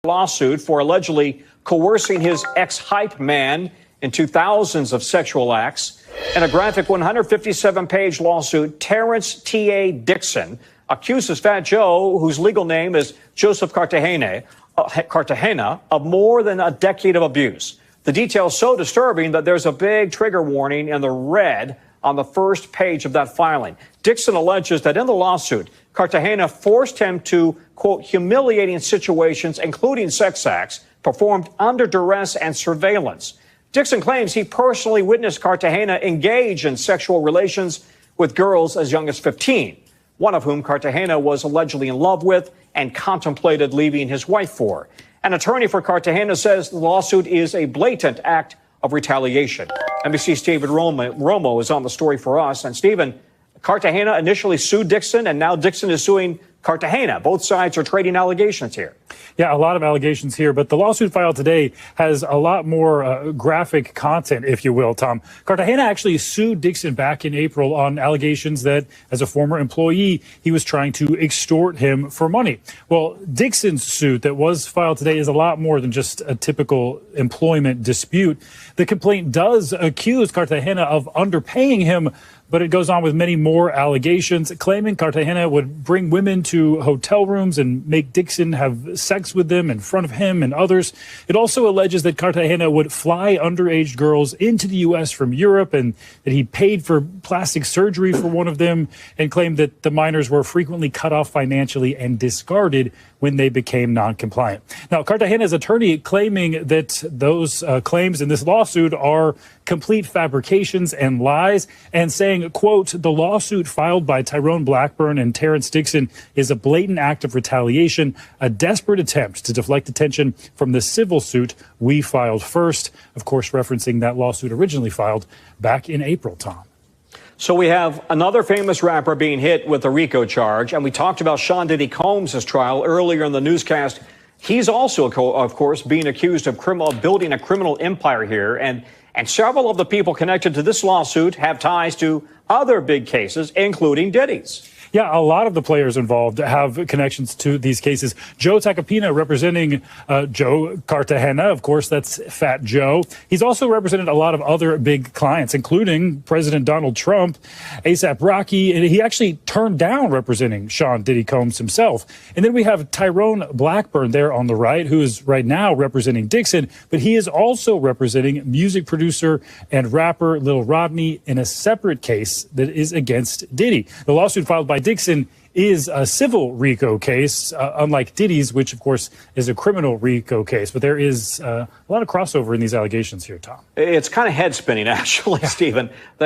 Lawsuit for allegedly coercing his ex-hype man into thousands of sexual acts. In a graphic 157-page lawsuit, Terrance T.A. Dixon accuses Fat Joe, whose legal name is Joseph Cartagena, of more than a decade of abuse. The details so disturbing that there's a big trigger warning in the red on the first page of that filing. Dixon alleges that in the lawsuit, Cartagena forced him to, quote, humiliating situations, including sex acts, performed under duress and surveillance. Dixon claims he personally witnessed Cartagena engage in sexual relations with girls as young as 15, one of whom Cartagena was allegedly in love with and contemplated leaving his wife for. An attorney for Cartagena says the lawsuit is a blatant act of retaliation. NBC's Stephen Romo is on the story for us. And Stephen, Cartagena initially sued Dixon, and now Dixon is suing Cartagena. Both sides are trading allegations here. Yeah, a lot of allegations here, but the lawsuit filed today has a lot more graphic content, if you will, Tom. Cartagena actually sued Dixon back in April on allegations that, as a former employee, he was trying to extort him for money. Well, Dixon's suit that was filed today is a lot more than just a typical employment dispute. The complaint does accuse Cartagena of underpaying him, but it goes on with many more allegations, claiming Cartagena would bring women to hotel rooms and make Dixon have sex with them in front of him and others. It also alleges that Cartagena would fly underage girls into the U.S. from Europe and that he paid for plastic surgery for one of them, and claimed that the minors were frequently cut off financially and discarded when they became non-compliant. Now, Cartagena's attorney claiming that those claims in this lawsuit are complete fabrications and lies, and saying, quote, the lawsuit filed by Tyrone Blackburn and Terrance Dixon is a blatant act of retaliation, a desperate attempt to deflect attention from the civil suit we filed first. Of course, referencing that lawsuit originally filed back in April, Tom. So we have another famous rapper being hit with a RICO charge, and we talked about Sean Diddy Combs' trial earlier in the newscast. He's also, of course, being accused of building a criminal empire here, and several of the people connected to this lawsuit have ties to other big cases, including Diddy's. Yeah, a lot of the players involved have connections to these cases. Joe Tacopina representing Joe Cartagena. Of course, that's Fat Joe. He's also represented a lot of other big clients, including President Donald Trump, A$AP Rocky, and he actually turned down representing Sean Diddy Combs himself. And then we have Tyrone Blackburn there on the right, who is right now representing Dixon, but he is also representing music producer and rapper Lil Rodney in a separate case that is against Diddy. The lawsuit filed by Dixon is a civil RICO case, unlike Diddy's, which, of course, is a criminal RICO case. But there is a lot of crossover in these allegations here, Tom. It's kind of head-spinning, actually, Stephen.